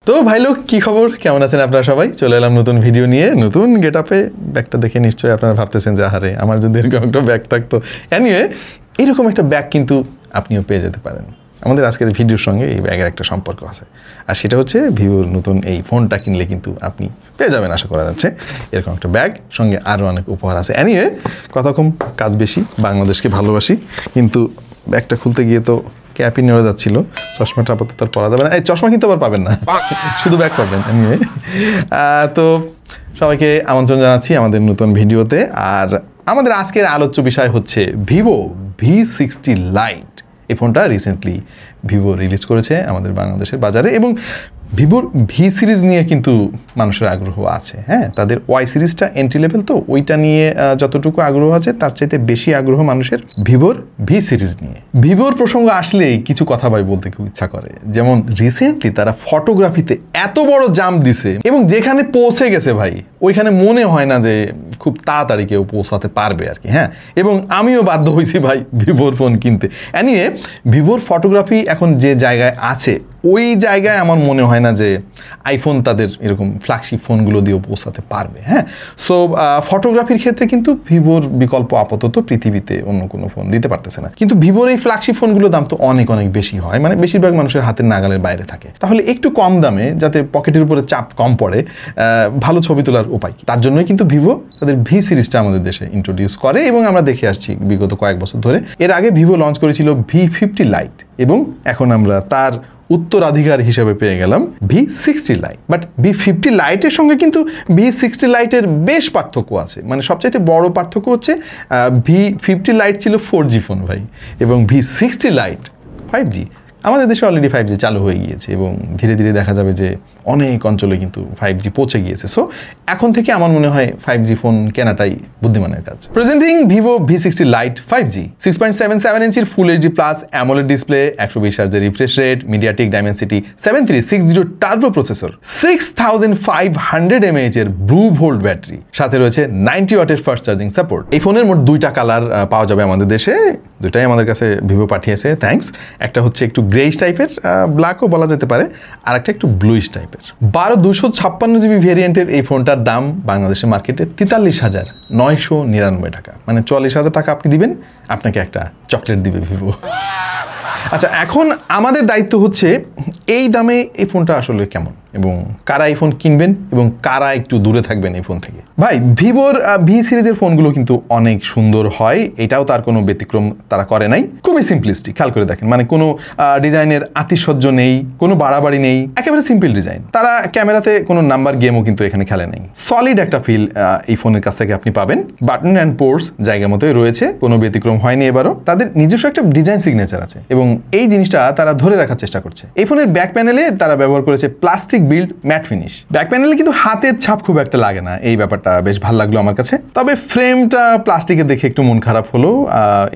তো ভাই লোক কি খবর, কেমন আছেন আপনারা সবাই? চলে এলাম নতুন ভিডিও নিয়ে, নতুন গেটআপে। ব্যাগটা দেখে নিশ্চয়ই আপনারা ভাবতেছেন যে আহারে আমার যদি এরকম একটা ব্যাগ থাকতো। এনিওয়ে, এরকম একটা ব্যাগ কিন্তু আপনিও পেয়ে যেতে পারেন। আমাদের আজকের ভিডিওর সঙ্গে এই ব্যাগের একটা সম্পর্ক আছে, আর সেটা হচ্ছে ভিভোর নতুন এই ফোনটা কিনলে কিন্তু আপনি পেয়ে যাবেন আশা করা যাচ্ছে এরকম একটা ব্যাগ, সঙ্গে আরও অনেক উপহার আছে। এনিওয়ে, কথা কম কাজ বেশি, বাংলাদেশকে ভালোবাসি, কিন্তু ব্যাগটা খুলতে গিয়ে তো ক্যাপই নেওয়া যাচ্ছিল। চশমাটা আপাতত আর পরা যাবে না, এই চশমা কিন্তু আবার পাবেন না, শুধু ব্যাগ পাবেন। এনিওয়ে, তো সবাইকে আমন্ত্রণ জানাচ্ছি আমাদের নতুন ভিডিওতে। আর আমাদের আজকের আলোচ্য বিষয় হচ্ছে ভিভো V60 লাইট। এই ফোনটা রিসেন্টলি ভিভো রিলিজ করেছে আমাদের বাংলাদেশের বাজারে, এবং ভিভোর ভি সিরিজ নিয়ে কিন্তু মানুষের আগ্রহ আছে। হ্যাঁ, তাদের ওয়াই সিরিজটা এন্ট্রি লেভেল, তো ওইটা নিয়ে যতটুকু আগ্রহ আছে তার চাইতে বেশি আগ্রহ মানুষের ভিভোর ভি সিরিজ নিয়ে। ভিভোর প্রসঙ্গ আসলেই কিছু কথা ভাই বলতে খুব ইচ্ছা করে। যেমন রিসেন্টলি তারা ফটোগ্রাফিতে এত বড় জাম্প দিছে, এবং যেখানে পৌঁছে গেছে ভাই, ওইখানে মনে হয় না যে খুব তাড়াতাড়ি কেউ পৌঁছাতে পারবে আর কি। হ্যাঁ, এবং আমিও বাধ্য হয়েছি ভাই ভিভোর ফোন কিনতে। এনিয়ে ভিভোর ফটোগ্রাফি এখন যে জায়গায় আছে, ওই জায়গায় আমার মনে হয় না যে আইফোন তাদের এরকম ফ্ল্যাগশিপ ফোনগুলো দিয়েও পৌঁছাতে পারবে। হ্যাঁ, সো ফটোগ্রাফির ক্ষেত্রে কিন্তু ভিভোর বিকল্প আপাতত পৃথিবীতে অন্য কোনো ফোন দিতে পারতেছে না। কিন্তু ভিভোর এই ফ্ল্যাগশিপ ফোনগুলোর দাম তো অনেক অনেক বেশি হয়, মানে বেশিরভাগ মানুষের হাতের নাগালের বাইরে থাকে। তাহলে একটু কম দামে, যাতে পকেটের উপরে চাপ কম পড়ে, ভালো ছবি তোলার উপায় কি? তার জন্যই কিন্তু ভিভো তাদের ভি সিরিজটা আমাদের দেশে ইন্ট্রোডিউস করে, এবং আমরা দেখে আসছি বিগত কয়েক বছর ধরে। এর আগে ভিভো লঞ্চ করেছিল V50 লাইট, এবং এখন আমরা তার উত্তরাধিকার হিসেবে পেয়ে গেলাম V60 লাইট। বাট V50 লাইটের সঙ্গে কিন্তু V60 লাইটের বেশ পার্থক্য আছে। মানে সবচাইতে বড় পার্থক্য হচ্ছে V50 লাইট ছিল 4G ফোন ভাই, এবং V60 লাইট 5G। আমাদের দেশে অলরেডি 5G চালু হয়ে গিয়েছে, এবং ধীরে ধীরে দেখা যাবে যে অনেক অঞ্চলে কিন্তু 5G পৌঁছে গিয়েছে। সো এখন থেকে আমার মনে হয় 5G ফোন কেনাটাই বুদ্ধিমানের কাজ। Presenting Vivo V60 light 5G, 6.77 ইঞ্চির full HD plus AMOLED display, 120 হার্জের refresh rate, MediaTek Dimensity 7360 turbo processor, 6500 mAh এর ব্লু ভোল্ট ব্যাটারি, সাথে রয়েছে 90 ওয়াটের ফাস্ট চার্জিং সাপোর্ট। এই ফোনের মোট দুইটা কালার পাওয়া যাবে আমাদের দেশে, দুটাই আমাদের কাছে ভিভো পাঠিয়েছে, থ্যাঙ্কস। একটা হচ্ছে একটু গ্রেইশ টাইপের, ব্ল্যাকও বলা যেতে পারে, আর একটা একটু ব্লুইশ টাইপের। 256GB ভেরিয়েন্টের এই ফোনটার দাম বাংলাদেশের মার্কেটে 43,999 টাকা, মানে 40,000 টাকা আপনি দিবেন, আপনাকে একটা চকলেট দিবে ভিভো। আচ্ছা, এখন আমাদের দায়িত্ব হচ্ছে এই দামে এই ফোনটা আসলে কেমন, এবং কারা এই ফোন কিনবেন, এবং কারা একটু দূরে থাকবেন এই ফোন থেকে। ভাই, ভিভোর ভি সিরিজের ফোনগুলো কিন্তু অনেক সুন্দর হয়, এটাও তার কোনো ব্যতিক্রম তারা করে নাই। খুবই সিম্পলিস্টিক, খেয়াল করে দেখেন, মানে কোনো ডিজাইনের আতিশয্য নেই, কোনো বাড়াবাড়ি নেই, একেবারে সিম্পল ডিজাইন। তারা ক্যামেরাতে কোনো নাম্বার গেমও কিন্তু এখানে খেলে নেই। সলিড একটা ফিল এই ফোনের কাছ থেকে আপনি পাবেন। বাটন অ্যান্ড পোর্টস জায়গা মতোই রয়েছে, কোনো ব্যতিক্রম হয়নি এবারও। তাদের নিজস্ব একটা ডিজাইন সিগনেচার আছে, এবং এই জিনিসটা তারা ধরে রাখার চেষ্টা করছে। এই ফোনের ব্যাক প্যানেলে তারা ব্যবহার করেছে plastic build mat finish. Back প্যানেলে কিন্তু হাতের ছাপ খুব একটা লাগে না, এই ব্যাপারটা বেশ ভালো লাগলো আমার কাছে। তবে ফ্রেমটা প্লাস্টিকের দেখে একটু মন খারাপ হলো।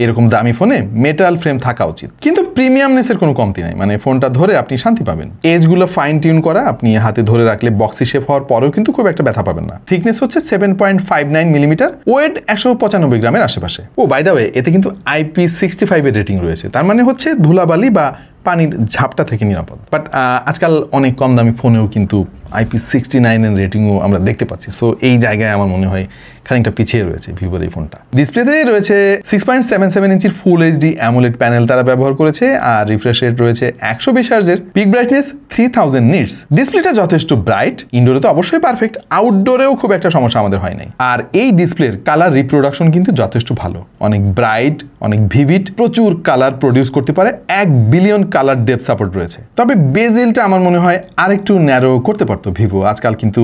এরকম দামি ফোনে মেটাল ফ্রেম থাকা উচিত, কিন্তু প্রিমিয়ামনেসের কোনো কমতি নাই। মানে ফোনটা ধরে আপনি শান্তি পাবেন। এজগুলো ফাইন টিউন করা, আপনি হাতে ধরে রাখলে বক্সি শেপ হওয়ার পরেও কিন্তু খুব একটা ব্যথা পাবেন না। থিকনেস হচ্ছে 7.59 মিলিমিটার, ওয়েট 195 গ্রামের আশেপাশে। ও বাই দ্য ওয়ে, এতে কিন্তু IP65 এর রেটিং রয়েছে, তার মানে হচ্ছে ধুলাবালি বা পানির ঝাপটা থেকে নিরাপদ। বাট আজকাল অনেক কম দামি ফোনেও কিন্তু IP69 এর রেটিংও আমরা দেখতে পাচ্ছি। সো এই জায়গায় আমার মনে হয় খানিকটা পিছিয়ে রয়েছে ভিভোর এই ফোনটা। ডিসপ্লেতে রয়েছে 6.77 ইঞ্চির ফুল এইচডি অ্যামোলেড প্যানেল তারা ব্যবহার করেছে, আর রিফ্রেশ রেট রয়েছে 120 হার্জের, পিক ব্রাইটনেস 3000 নিটস। ডিসপ্লেটা যথেষ্ট ব্রাইট, ইনডোরে তো অবশ্যই পারফেক্ট, আউটডোরেও খুব একটা সমস্যা আমাদের হয় নাই। আর এই ডিসপ্লের কালার রিপ্রোডাকশন কিন্তু যথেষ্ট ভালো, অনেক ব্রাইট, অনেক ভিভিড, প্রচুর কালার প্রডিউস করতে পারে, 1 বিলিয়ন কালার ডেপথ সাপোর্ট রয়েছে। তবে বেজেলটা আমার মনে হয় আরেকটু ন্যারো করতে পারতো ভিভো। আজকাল কিন্তু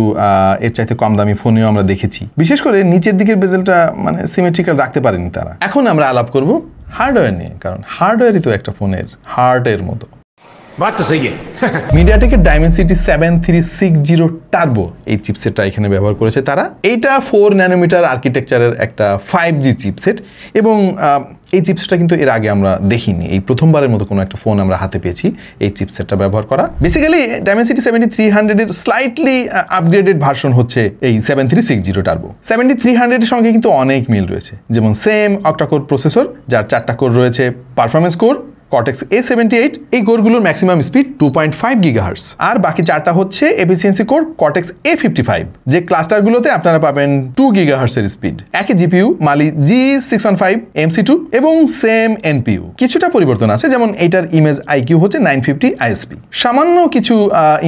এর চাইতে কম দামি ফোনেও আমরা দেখেছি, বিশেষ করে নিচের দিকের বেজেলটা মানে সিমেট্রিক্যাল রাখতে পারেনি তারা। এখন আমরা আলাপ করব হার্ডওয়্যার নিয়ে, কারণ হার্ডওয়্যারই তো একটা ফোনের হার্টের মতো। মিডিয়াটেকের ডাইমেনসিটি 7360 টার্বো এই চিপসেটটা এখানে ব্যবহার করেছে তারা। এইটা 4 ন্যানোমিটার আর্কিটেকচারের একটা 5G চিপসেট, এবং এই চিপসেটটা কিন্তু এর আগে আমরা দেখিনি। এই প্রথমবারের মতো কোনো একটা ফোন আমরা হাতে পেয়েছি এই চিপসেটটা ব্যবহার করা। বেসিক্যালি ডাইমেনসিটি 7300 এর স্লাইটলি আপগ্রেডেড ভার্সন হচ্ছে এই 7360 টার্বো। 7300 এর সঙ্গে কিন্তু অনেক মিল রয়েছে, যেমন সেম অক্টা কোর প্রসেসর, যার 4টা কোর রয়েছে, পারফরমেন্স কোর, কর্টেক্স A78, এই কোরগুলোর ম্যাক্সিমাম স্পিড 2.5 GHz, আর বাকি 4টা হচ্ছে এফিসিয়েন্সি কোর কর্টেক্স A55, যে ক্লাস্টারগুলোতে আপনারা পাবেন 2 GHz এর স্পিড। একই জিপিইউ মালি G615 MC2 এবং সেম এনপিইউ, কিছুটা পরিবর্তন আছে, যেমন এইটার ইমেজ আইকিউ হচ্ছে 950 ISP। সামান্য কিছু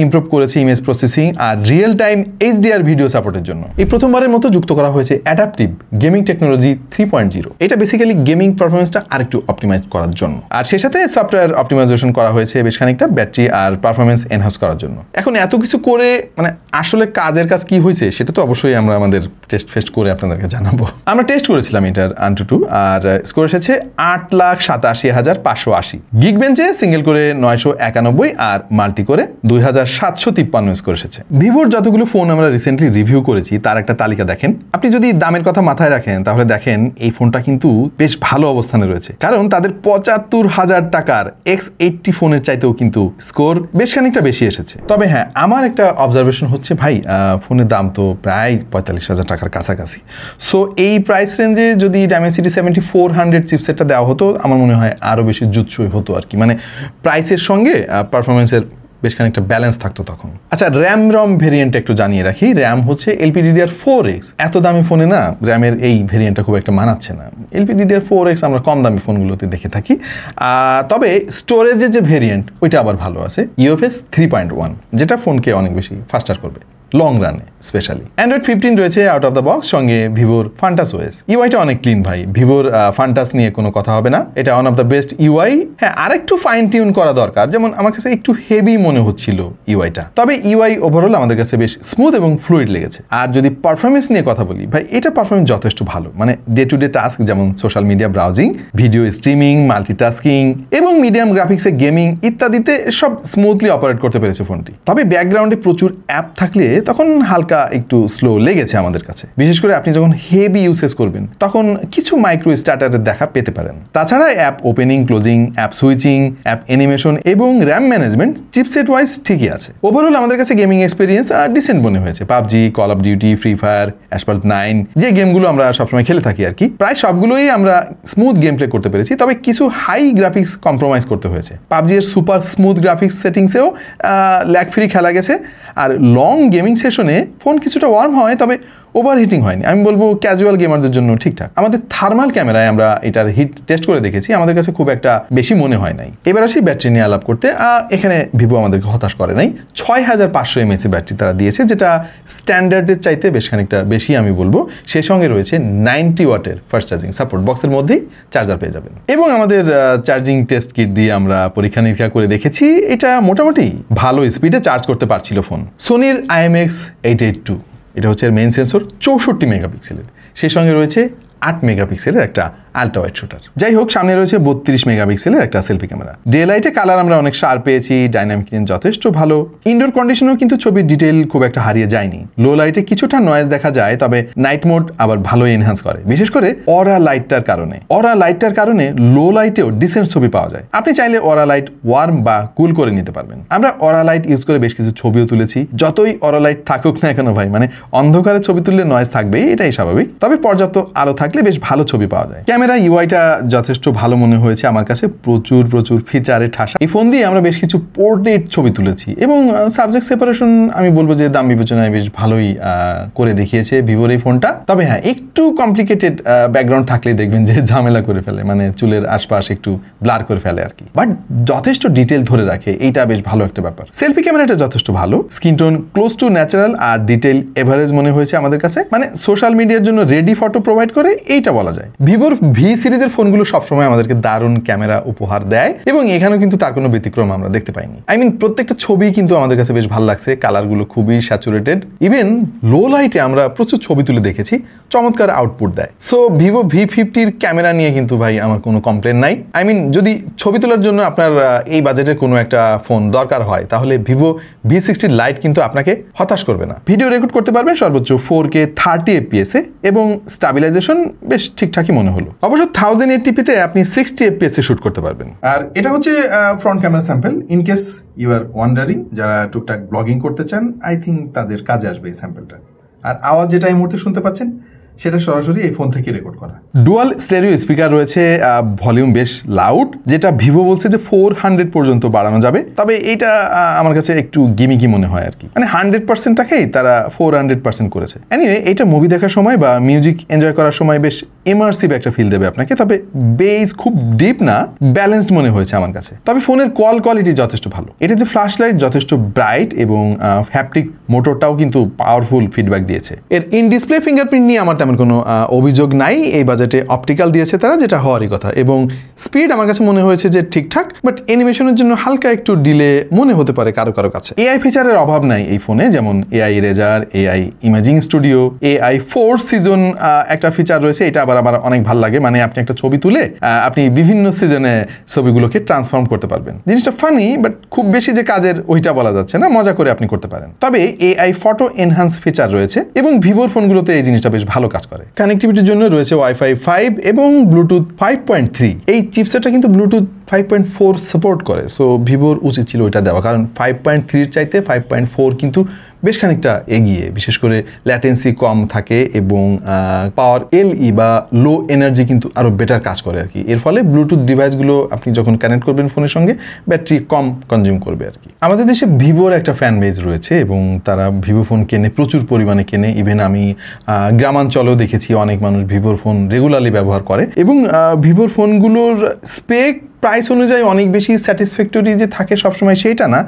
ইমপ্রুভ করেছে ইমেজ প্রসেসিং আর রিয়েল টাইম HDR ভিডিও সাপোর্টের জন্য। এই প্রথমবারের মতো যুক্ত করা হয়েছে অ্যাডাপটিভ গেমিং টেকনোলজি 3.0। এটা বেসিক্যালি গেমিং পারফরমেন্সটা আরেকটু অপটিমাইজ করার জন্য, আর সেই সাথে সফটওয়্যার অপটিমাইজেশন করা হয়েছে বেশ খানিকটা ব্যাটারি আর পারফরমেন্স এনহান্স করার জন্য। এখন এত কিছু করে মানে আসলে কাজের কাজ কি হয়েছে সেটা তো অবশ্যই আমরা আমাদের টেস্ট ফেস্ট করে আপনাদেরকে জানাবো। আমরা টেস্ট করেছিলাম এটার AnTuTu, আর স্কোর এসেছে 8,87,580। গিগবেঞ্চে সিঙ্গেল করে 991 আর মাল্টি করে 2,753 স্কোর এসেছে। ভিভোর যতগুলো ফোন আমরা রিসেন্টলি রিভিউ করেছি তার একটা তালিকা দেখেন। আপনি যদি দামের কথা মাথায় রাখেন তাহলে দেখেন এই ফোনটা কিন্তু বেশ ভালো অবস্থানে রয়েছে, কারণ তাদের 75,000 টাকার X80 ফোনের চাইতেও কিন্তু স্কোর বেশ খানিকটা বেশি এসেছে। তবে হ্যাঁ, আমার একটা অবজারভেশন হচ্ছে ভাই, ফোনের দাম তো প্রায় 45,000 টাকার কাছাকাছি। সো এই প্রাইস রেঞ্জে যদি Dimensity 7400 চিপসেটটা দেওয়া হতো আমার মনে হয় আরও বেশি জুৎসই হতো আর কি, মানে প্রাইসের সঙ্গে পারফরমেন্সের বেশ খানিকটা ব্যালেন্স থাকতো তখন। আচ্ছা, র্যাম রম ভেরিয়েন্ট একটু জানিয়ে রাখি। র্যাম হচ্ছে LPDDR4X। এত দামি ফোনে না র্যামের এই ভেরিয়েন্টটা খুব একটা মানাচ্ছে না। LPDDR4X আমরা কম দামি ফোনগুলোতে দেখে থাকি, তবে স্টোরেজের যে ভেরিয়েন্ট ওইটা আবার ভালো আছে, UFS 3.1, যেটা ফোনকে অনেক বেশি ফাস্টার করবে লং রানে স্পেশালি। Android 15 রয়েছে আউট অফ দ্য বক্স, সঙ্গে ভিভোর ফান্টাস ওএস। ইউআইটা অনেক ক্লিন ভাই, ভিভোর ফান্টাস নিয়ে কোনো কথা হবে না, এটা one of the best UI. হ্যাঁ, আরেকটু ফাইন টিউন করা দরকার, যেমন আমার কাছে একটু হেভি মনে হচ্ছিল ইউআইটা, তবে ইউআই ওভারঅল আমাদের কাছে বেশ স্মুথ এবং ফ্লুইড লেগেছে। আর যদি পারফরমেন্স নিয়ে কথা বলি ভাই, এটা পারফরমেন্স যথেষ্ট ভালো, মানে ডে টু ডে টাস্ক যেমন social media browsing, video streaming, multitasking এবং মিডিয়াম গ্রাফিক্সে গেমিং ইত্যাদিতে সব স্মুথলি অপারেট করতে পেরেছে ফোনটি। তবে ব্যাকগ্রাউন্ডে প্রচুর অ্যাপ থাকলে তখন হালকা একটু স্লো লেগেছে আমাদের কাছে, বিশেষ করে আপনি যখন হেভি ইউসেজ করবেন তখন কিছু মাইক্রো স্টার্টারের দেখা পেতে পারেন। তাছাড়া app opening, closing, app switching, app animation এবং র্যাম ম্যানেজমেন্ট চিপসেট ওয়াইজ ঠিকই আছে। ওভারঅল আমাদের কাছে গেমিং এক্সপিরিয়েন্স ডিসেন্ট মনে হয়েছে। PUBG, call of duty, free fire, asphalt 9 যে গেমগুলো আমরা সবসময় খেলে থাকি আর কি, প্রায় সবগুলোই আমরা স্মুথ গেম প্লে করতে পেরেছি। তবে কিছু হাই গ্রাফিক্স কম্প্রোমাইজ করতে হয়েছে। পাবজি এর সুপার স্মুথ গ্রাফিক্স সেটিংসেও ল্যাগ ফ্রি খেলা গেছে, আর লং গেমিং সেশনে ফোন কিছুটা ওয়ার্ম হয়, তবে ওভারহিটিং হয়নি। আমি বলবো ক্যাজুয়াল গেমারদের জন্য ঠিকঠাক। আমাদের থার্মাল ক্যামেরায় আমরা এটার হিট টেস্ট করে দেখেছি, আমাদের কাছে খুব একটা বেশি মনে হয় নাই। এবার আসি ব্যাটারি নিয়ে আলাপ করতে। এখানে ভিভো আমাদেরকে হতাশ করে নাই। 6500 mAh ব্যাটারি তারা দিয়েছে, যেটা স্ট্যান্ডার্ডের চাইতে বেশ খানিকটা বেশি আমি বলবো। সেই সঙ্গে রয়েছে 90 ওয়াটের ফাস্ট চার্জিং সাপোর্ট, বক্সের মধ্যেই চার্জার পেয়ে যাবেন। এবং আমাদের চার্জিং টেস্ট কিট দিয়ে আমরা পরীক্ষা নিরীক্ষা করে দেখেছি, এটা মোটামুটি ভালো স্পিডে চার্জ করতে পারছিল ফোন। সোনির IMX882, এটা হচ্ছে মেইন সেন্সর 64 মেগাপিক্সেলের, সেই সঙ্গে রয়েছে 8 মেগাপিক্সেলের একটা আলট্রা ওয়াইড শুটার। যাই হোক, সামনে রয়েছে 32 মেগাপিক্সেলের একটা সেলফি ক্যামেরা। ডে লাইটে কালার আমরা অনেক শার্প পেয়েছি, ডাইনামিক রেঞ্জ যথেষ্ট ভালো। ইনডোর কন্ডিশনেও কিন্তু ছবির ডিটেইল খুব একটা হারিয়ে যায়নি। লো লাইটে কিছুটা নয়েজ দেখা যায়, তবে নাইট মোড আবার ভালো এনহ্যান্স করে, বিশেষ করে অরা লাইটটার কারণে। অরা লাইটটার কারণে লো লাইটেও ডিসেন্ট ছবি পাওয়া যায়। আপনি চাইলে অরা লাইট ওয়ার্ম বা কুল করে নিতে পারবেন। আমরা অরা লাইট ইউজ করে বেশ কিছু ছবিও তুলেছি। যতই অরা লাইট থাকুক না কেন ভাই, মানে অন্ধকারে ছবি তুললে নয়েজ থাকবেই, এটাই স্বাভাবিক। তবে পর্যাপ্ত আলো থাকলে বেশ ভালো ছবি পাওয়া যায়। ক্যামেরা ইউআইটা যথেষ্ট ভালো মনে হয়েছে আমার কাছে, প্রচুর ফিচারে ঠাসা। এই ফোন দিয়ে আমরা বেশ কিছু পোর্ট্রেট ছবি তুলেছি এবং সাবজেক্ট সেপারেশন আমি বলবো যে দাম বিবেচনায় বেশ ভালোই করে দেখিয়েছে ভিভোর এই ফোনটা। তবে হ্যাঁ, একটু কমপ্লিকেটেড ব্যাকগ্রাউন্ড থাকলে দেখবেন যে ঝামেলা করে ফেলে, মানে চুলের আশপাশ একটু ব্লার করে ফেলে আর কি, বাট যথেষ্ট ডিটেল ধরে রাখে, এইটা বেশ ভালো একটা ব্যাপার। সেলফি ক্যামেরাটা যথেষ্ট ভালো, skin tone close to natural আর ডিটেল এভারেজ মনে হয়েছে আমাদের কাছে, মানে সোশ্যাল মিডিয়ার জন্য রেডি ফটো প্রোভাইড করে এইটা বলা যায়। ভিভোর ভি সিরিজের ফোনগুলো সবসময় আমাদেরকে দারুণ ক্যামেরা উপহার দেয় এবং এখানেও কিন্তু তার কোনো ব্যতিক্রম আমরা দেখতে পাইনি। প্রত্যেকটা ছবি কিন্তু আমাদের কাছে বেশ ভালো লাগছে, কালারগুলো খুবই স্যাচুরেটেড। ইভেন লো লাইটে আমরা প্রচুর ছবি তুলে দেখেছি, চমৎকার আউটপুট দেয়। সো ভিভো V50 ক্যামেরা নিয়ে কিন্তু ভাই আমার কোনো কমপ্লেন নাই। যদি ছবি তোলার জন্য আপনার এই বাজেটের কোনো একটা ফোন দরকার হয় তাহলে ভিভো V60 লাইট কিন্তু আপনাকে হতাশ করবে না। ভিডিও রেকর্ড করতে পারবেন সর্বোচ্চ 4K 30 FPS এ এবং স্টাবিলাইজেশন বেশ ঠিকঠাকই মনে হলো। অবশ্য 1080p-তে আপনি 60 FPS এ শুট করতে পারবেন। আর এটা হচ্ছে front camera sample. In case you are wondering, যারা টুকটাক ব্লগিং করতে চান, আই থিঙ্ক তাদের কাজে আসবে এই স্যাম্পলটা। আর আওয়াজ যেটা এই মুহূর্তে শুনতে পাচ্ছেন, সেটা সরাসরি এই ফোন থেকে রেকর্ড করা। ডুয়াল স্টেরিও স্পিকার রয়েছে, ভলিউম বেশ লাউড, যেটা ভিভো বলছে যে 400 পর্যন্ত বাড়ানো যাবে। তবে এটা আমার কাছে একটু গিমিকি মনে হয় আর কি, মানে 100%টাকেই তারা 400% করেছে। এনিওয়ে এটা মুভি দেখার সময় বা মিউজিক এনজয় করার সময় বেশ ইমার্সিভ একটা ফিল দেবে আপনাকে। তবে বেস খুব ডিপ না, ব্যালেন্সড মনে হয়েছে আমার কাছে। তবে ফোনের কল কোয়ালিটি যথেষ্ট ভালো। এটা যে ফ্ল্যাশ লাইট যথেষ্ট ব্রাইট এবং হ্যাপটিক মোটরটাও কিন্তু পাওয়ারফুল ফিডব্যাক দিয়েছে। এর ইন ডিসপ্লে ফিঙ্গারপ্রিন্ট নিয়ে আমার তেমন কোনো অভিযোগ নাই। এই বাজেটে অপটিক্যাল দিয়েছে তারা, যেটা হওয়ারই কথা, এবং স্পিড আমার কাছে মনে হয়েছে যে ঠিকঠাক, বাট অ্যানিমেশনের জন্য হালকা একটু ডিলে মনে হতে পারে কারো কারো কাছে। এআই ফিচারের অভাব নাই এই ফোনে, যেমন AI eraser, AI imaging studio, AI force season একটা ফিচার রয়েছে। এটা আবার আমার অনেক ভালো লাগে, মানে আপনি একটা ছবি তুলে আপনি বিভিন্ন সিজনে ছবিগুলোকে ট্রান্সফর্ম করতে পারবেন। জিনিসটা ফানি, বাট খুব বেশি যে কাজের ওইটা বলা যাচ্ছে না, মজা করে আপনি করতে পারেন। তবে এআই ফটো এনহান্স ফিচার রয়েছে এবং ভিভোর ফোনগুলোতে এই জিনিসটা বেশ ভালো কাজ করে। কানেক্টিভিটির জন্য রয়েছে ওয়াইফাই 5 এবং ব্লুটুথ 5.3। এই চিপসেটটা কিন্তু ব্লুটুথ 5.4 সাপোর্ট করে, সো ভিভোর উচিত ছিল ওইটা দেওয়া, কারণ 5.3 চাইতে 5.4 কিন্তু বেশ খানিকটা এগিয়ে, বিশেষ করে ল্যাটেন্সি কম থাকে এবং পাওয়ার এলই বা লো এনার্জি কিন্তু আরও বেটার কাজ করে আর কি। এর ফলে ব্লুটুথ ডিভাইসগুলো আপনি যখন কানেক্ট করবেন ফোনের সঙ্গে, ব্যাটারি কম কনজিউম করবে আর কি। আমাদের দেশে ভিভোর একটা ফ্যান বেজ রয়েছে এবং তারা ভিভো ফোন কেনে, প্রচুর পরিমাণে কেনে। ইভেন আমি গ্রামাঞ্চলেও দেখেছি অনেক মানুষ ভিভোর ফোন রেগুলারলি ব্যবহার করে, এবং ভিভোর ফোনগুলোর স্পেক প্রাইস অনুযায়ী অনেক বেশি স্যাটিসফ্যাক্টরি যে থাকে সবসময় সেইটা না,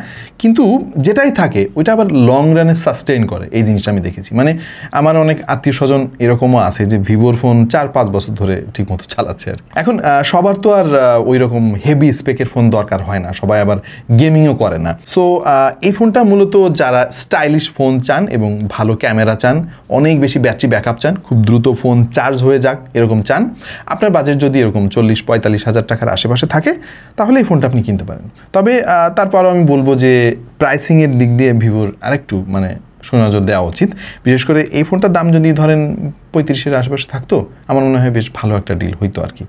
কিন্তু যেটাই থাকে ওইটা আবার লং রানে সাস্টেইন করে। এই জিনিসটা আমি দেখেছি, মানে আমার অনেক আত্মীয় স্বজন এরকমও আছে যে ভিভোর ফোন 4-5 বছর ধরে ঠিকমতো চালাচ্ছে আর কি। এখন সবার তো আর ওই রকম হেভি স্পেকের ফোন দরকার হয় না, সবাই আবার গেমিংও করে না। সো এই ফোনটা মূলত যারা স্টাইলিশ ফোন চান এবং ভালো ক্যামেরা চান, অনেক বেশি ব্যাটারি ব্যাকআপ চান, খুব দ্রুত ফোন চার্জ হয়ে যাক এরকম চান, আপনার বাজেট যদি এরকম 40-45 হাজার টাকার আশেপাশে থাকে, তাহলে এই ফোনটা আপনি কিনতে পারেন। তবে তারপরও আমি বলবো যে প্রাইসিংয়ের দিক দিয়ে ভিভোর আরেকটু মানে সুনজর দেওয়া উচিত। বিশেষ করে এই ফোনটার দাম যদি ধরেন 35-এর আশেপাশে থাকতো, আমার মনে হয় বেশ ভালো একটা ডিল হইতো আর কি।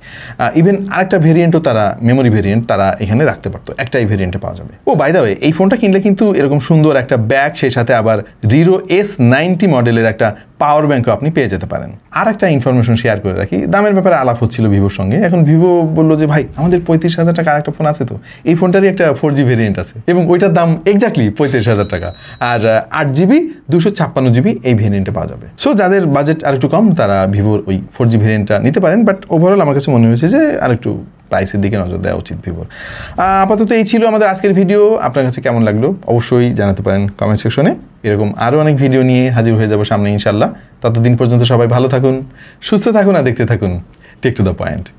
ইভেন আরেকটা ভেরিয়েন্টও তারা, মেমোরি ভেরিয়েন্ট তারা এখানে রাখতে পারতো, একটাই ভেরিয়েন্টে পাওয়া যাবে। ও বাই দ্য ওয়ে, এই ফোনটা কিনলে কিন্তু এরকম সুন্দর একটা ব্যাগ, সেই সাথে আবার রিরো S90 মডেলের একটা পাওয়ার ব্যাঙ্কও আপনি পেয়ে যেতে পারেন। আর একটা ইনফরমেশন শেয়ার করে রাখি, দামের ব্যাপারে আলাপ হচ্ছিল ভিভোর সঙ্গে। এখন ভিভো বললো যে ভাই আমাদের 35,000 টাকা আর একটা ফোন আছে, তো এই ফোনটারই একটা 4G ভেরিয়েন্ট আছে এবং ওইটার দাম এক্স্যাক্টলি 35,000 টাকা, আর 8GB 256GB এই ভেরিয়েন্টে পাওয়া যাবে। সো যাদের বাজেট আর একটু কম তারা ভিভোর ওই 4G ভেরিয়েন্টটা নিতে পারেন, বাট ওভারঅল আমার কাছে মনে হয়েছে যে আর একটু প্রাইসের দিকে নজর দেওয়া উচিত ভিভোর। আপাতত এই ছিল আমাদের আজকের ভিডিও। আপনার কাছে কেমন লাগলো অবশ্যই জানাতে পারেন কমেন্ট সেকশনে। এরকম আরও অনেক ভিডিও নিয়ে হাজির হয়ে যাবো সামনে ইনশাল্লাহ। ততদিন পর্যন্ত সবাই ভালো থাকুন, সুস্থ থাকুন আর দেখতে থাকুন টেক টু দ্য পয়েন্ট।